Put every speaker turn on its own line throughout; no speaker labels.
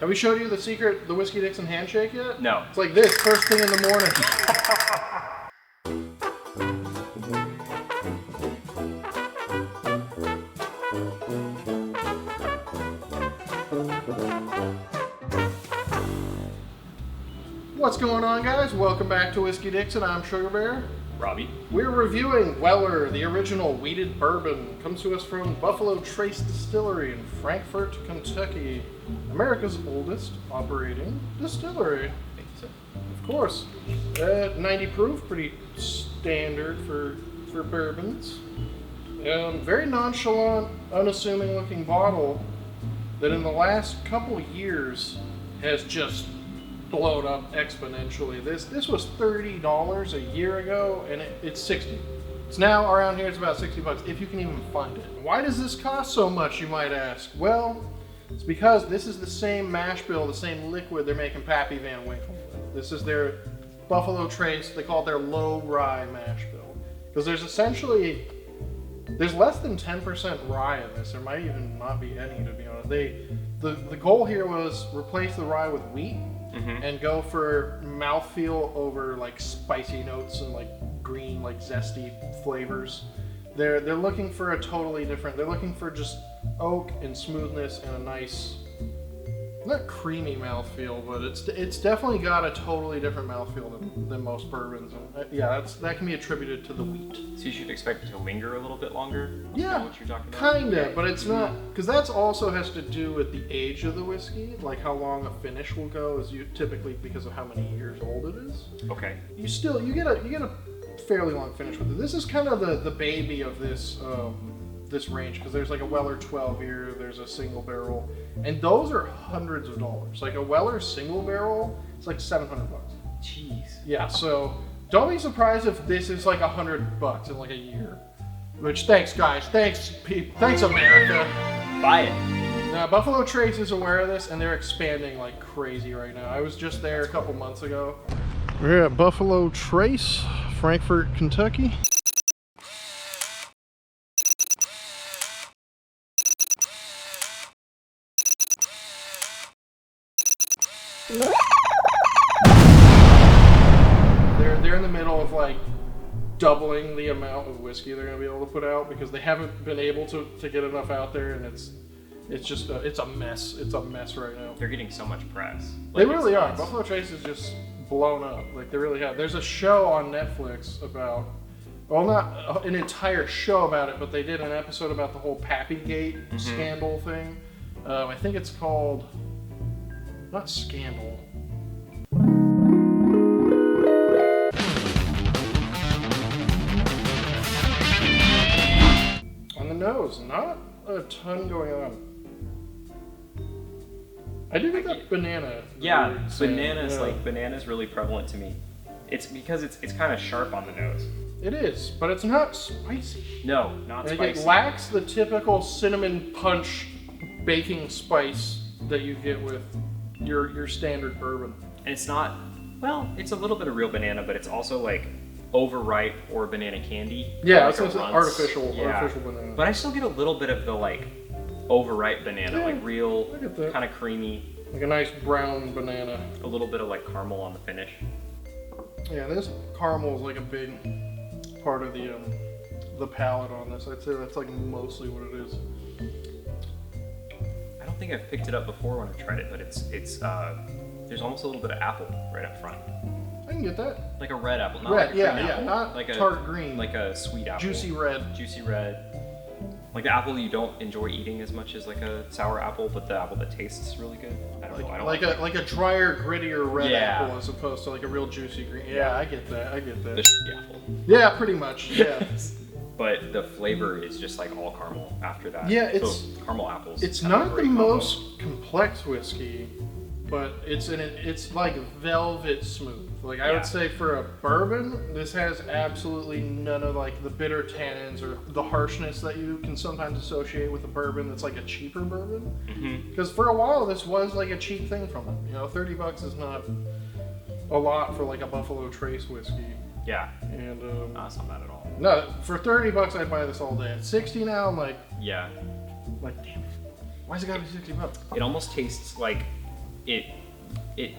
Have we showed you the Whiskey Dixon handshake yet?
No.
It's like this, first thing in the morning. What's going on, guys? Welcome back to Whiskey Dixon. I'm Sugarbear.
Robbie.
We're reviewing Weller, the original wheated bourbon. Comes to us from Buffalo Trace Distillery in Frankfort, Kentucky. America's oldest operating distillery.
Thank you, sir.
Of course. 90 proof, pretty standard for bourbons. Very nonchalant, unassuming looking bottle that in the last couple years has just blown up exponentially. This was $30 a year ago, and it's $60. It's now around here. It's about $60 if you can even find it. Why does this cost so much, you might ask? Well, it's because this is the same mash bill, the same liquid they're making Pappy Van Winkle with. This is their Buffalo Trace. They call it their low rye mash bill because there's less than 10% rye in this. There might even not be any, to be honest. The goal here was replace the rye with wheat. Mm-hmm. And go for mouthfeel over like spicy notes and like green, like zesty flavors. They're looking for a totally different. They're looking for just oak and smoothness and a nice, not creamy mouthfeel, but it's definitely got a totally different mouthfeel than most bourbons. And yeah, that can be attributed to the wheat.
So you should expect it to linger a little bit longer?
Yeah,
what you're talking about?
Kinda, but it's not, because that also has to do with the age of the whiskey, like how long a finish will go is typically because of how many years old it is.
Okay.
You get a fairly long finish with it. This is kind of the baby of this range, because there's like a Weller 12 year, there's a single barrel, and those are hundreds of dollars. Like a Weller single barrel, it's like $700.
Jeez.
Yeah, so don't be surprised if this is like $100 in like a year. Which, thanks guys, thanks America.
Buy it.
Now, Buffalo Trace is aware of this, and they're expanding like crazy right now. I was just there a couple months ago. We're at Buffalo Trace, Frankfort, Kentucky. They're in the middle of like doubling the amount of whiskey they're gonna be able to put out because they haven't been able to get enough out there, and it's just it's a mess. It's a mess right now.
They're getting so much press.
They really are. Buffalo Trace is just blown up. Like they really have. There's a show on Netflix about, well, not an entire show about it, but they did an episode about the whole Pappygate scandal thing. I think it's called, not Scandal. On the nose, not a ton going on. I do get that banana.
Yeah, banana's really prevalent to me. It's because it's kind of sharp on the nose.
It is, but it's not spicy.
No, not spicy.
It lacks the typical cinnamon punch baking spice that you get with your standard bourbon.
And it's not, well, it's a little bit of real banana, but it's also like overripe or banana candy.
Yeah,
like
it's artificial banana.
But I still get a little bit of the like overripe banana,
yeah,
like real, kind of creamy.
Like a nice brown banana.
A little bit of like caramel on the finish.
Yeah, this caramel is like a big part of the palate on this. I'd say that's like mostly what it is.
I don't think I've picked it up before when I've tried it, but it's there's almost a little bit of apple right up front.
I can get that.
Like a red apple, not
red,
like a green
yeah,
apple.
not
like
tart green.
Like a sweet apple.
Juicy red.
Juicy red. Like the apple you don't enjoy eating as much as like a sour apple, but the apple that tastes really good. I don't know.
Like a drier, grittier red apple as opposed to like a real juicy green. Yeah, I get that.
The apple.
Yeah, pretty much. Yeah.
But the flavor is just like all caramel after that.
Yeah, it's
caramel apples.
It's not the most complex whiskey, but it's like velvet smooth. Like I would say for a bourbon, this has absolutely none of like the bitter tannins or the harshness that you can sometimes associate with a bourbon that's like a cheaper bourbon. Because for a while this was like a cheap thing from them. You know, $30 is not a lot for like a Buffalo Trace whiskey.
Yeah.
And
no, it's not bad at all.
No, for $30 I'd buy this all day. At $60 now, I'm like,
yeah.
Like, damn, why's it gotta be $60?
It almost tastes like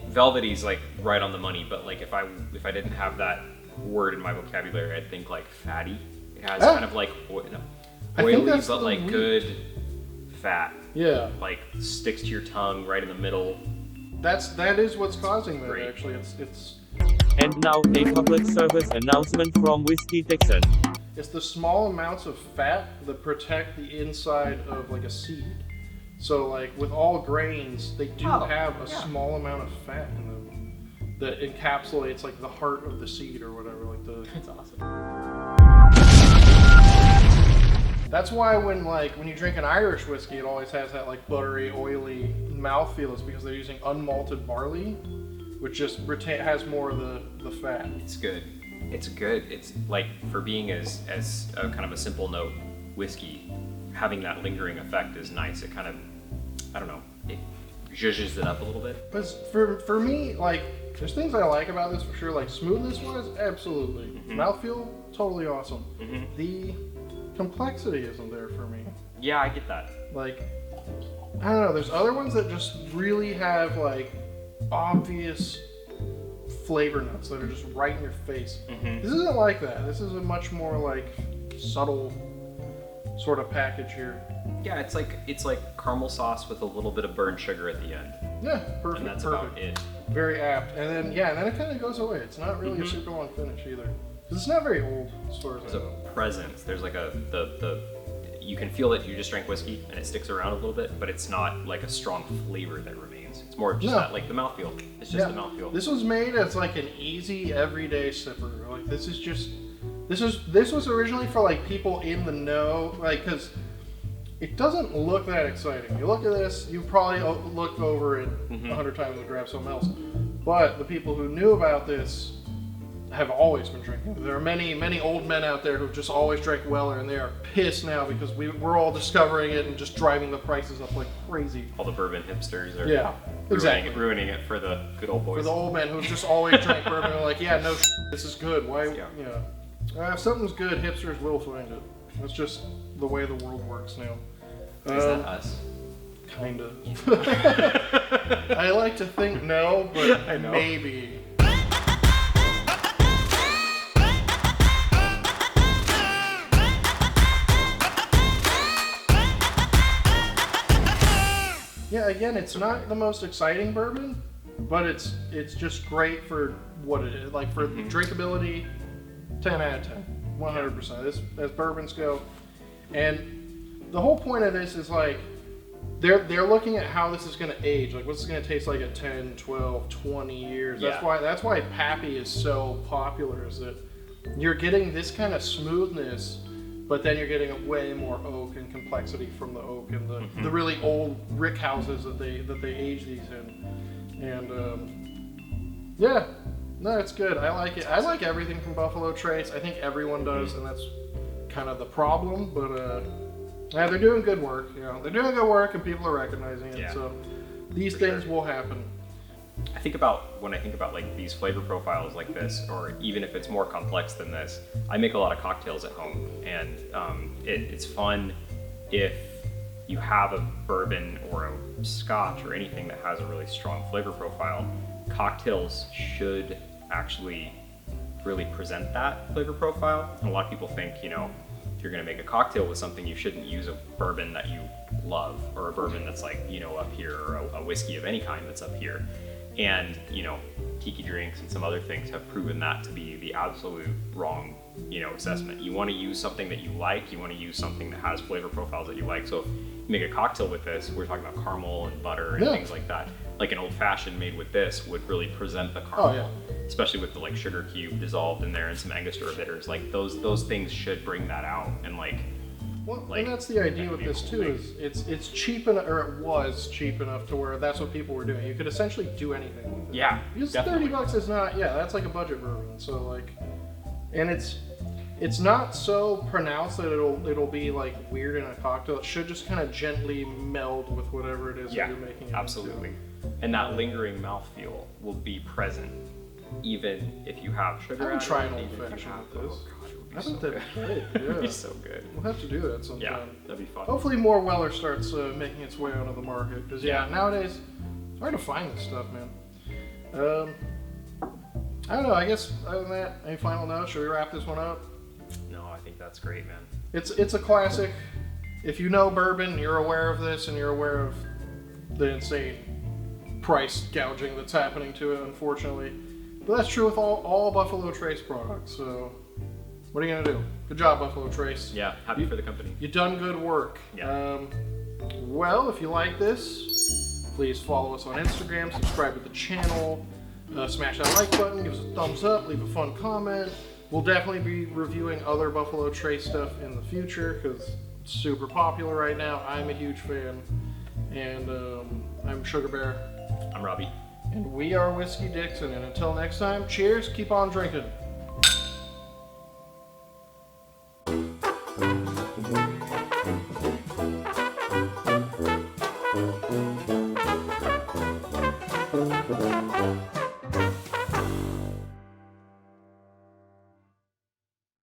velvety's like right on the money, but like if I didn't have that word in my vocabulary, I'd think like fatty. It has kind of like oily, but like good fat.
Yeah.
Like sticks to your tongue right in the middle.
That is what's causing that.
Great.
Actually, it's.
And now a public service announcement from Whiskey Dixon.
It's the small amounts of fat that protect the inside of like a seed. So like with all grains, they do have a small amount of fat in them that encapsulates like the heart of the seed or whatever. Like the.
That's awesome.
That's why when you drink an Irish whiskey, it always has that like buttery, oily mouthfeel. It's because they're using unmalted barley, which just has more of the fat.
It's good. It's good. It's like for being as a kind of a simple note whiskey, having that lingering effect is nice. It kind of, I don't know, it zhuzhes it up a little bit.
But for me, like, there's things I like about this for sure. Like smoothness wise, absolutely. Mouthfeel, totally awesome. The complexity isn't there for me.
Yeah, I get that.
Like, I don't know. There's other ones that just really have like obvious flavor notes that are just right in your face. This isn't like that. This is a much more like subtle sort of package here.
Yeah, it's like caramel sauce with a little bit of burnt sugar at the end.
Yeah, perfect.
And that's
perfect.
about it.
Very apt. And then it kind of goes away. It's not really a super long finish either. Because it's not very old as far as
There's
I
a
know.
presence. There's like you can feel that you just drank whiskey and it sticks around a little bit, but it's not like a strong flavor that remains. It's more of just that, like the mouthfeel. It's just the mouthfeel.
This was made as like an easy everyday sipper. Like this was originally for like people in the know, like because it doesn't look that exciting. You look at this, you probably looked over it 100 times and grabbed something else. But the people who knew about this have always been drinking. There are many old men out there who've just always drank Weller, and they are pissed now because we're all discovering it and just driving the prices up like crazy.
All the bourbon hipsters are ruining it for the good old boys.
For the old men who've just always drank bourbon, they're like, yeah, no, this is good. Why, if something's good, hipsters will find it. It's just the way the world works now.
Is that us?
Kind of. I like to think no, but
I know.
Maybe. Yeah, again, it's not the most exciting bourbon, but it's just great for what it is. Like for drinkability, 10 out of 10, 100%. As bourbons go, and the whole point of this is like they're looking at how this is going to age. Like what's it going to taste like at 10, 12, 20 years.
Yeah.
That's why Pappy is so popular. Is that you're getting this kind of smoothness. But then you're getting way more oak and complexity from the oak and the really old rick houses that they age these in, and it's good. I like it. I like everything from Buffalo Trace. I think everyone does, and that's kind of the problem. But they're doing good work. They're doing good work, and people are recognizing it.
Yeah.
So these things will happen.
When I think about like these flavor profiles like this, or even if it's more complex than this, I make a lot of cocktails at home, and it's fun if you have a bourbon or a scotch or anything that has a really strong flavor profile. Cocktails should actually really present that flavor profile. And a lot of people think, if you're going to make a cocktail with something, you shouldn't use a bourbon that you love, or a bourbon that's like, up here, or a whiskey of any kind that's up here. And, Tiki Drinks and some other things have proven that to be the absolute wrong, assessment. You want to use something that you like. You want to use something that has flavor profiles that you like. So if you make a cocktail with this, we're talking about caramel and butter and things like that. Like an old fashioned made with this would really present the caramel, especially with the like sugar cube dissolved in there and some Angostura bitters. Like those things should bring that out, and
and that's the idea with this too. Is it's cheap enough, or it was cheap enough to where that's what people were doing. You could essentially do anything with it.
Yeah,
because
definitely.
$30 is not. Yeah, that's like a budget bourbon. So like, and it's not so pronounced that it'll be like weird in a cocktail. It should just kind of gently meld with whatever it is that you're making it
absolutely.
into.
And that lingering mouthfeel will be present even if you have sugar.
I'm trying
added,
old fashioned with this. I think
that'd
that'd be great.
It'd be so good.
We'll have to do that sometime.
Yeah, that'd be fun.
Hopefully more Weller starts making its way onto the market. Because nowadays, Hard to find this stuff, man. I don't know. I guess other than that, any final notes? Should we wrap this one up?
No, I think that's great, man.
It's a classic. If you know bourbon, you're aware of this, and you're aware of the insane price gouging that's happening to it, unfortunately. But that's true with all Buffalo Trace products. So, what are you gonna do? Good job, Buffalo Trace.
Yeah, happy for the company.
You done good work.
Yeah.
Well, if you like this, please follow us on Instagram, subscribe to the channel, smash that like button, give us a thumbs up, leave a fun comment. We'll definitely be reviewing other Buffalo Trace stuff in the future because it's super popular right now. I'm a huge fan. And I'm Sugarbear.
I'm Robbie.
And we are Whiskey Dixon. And until next time, cheers, keep on drinking.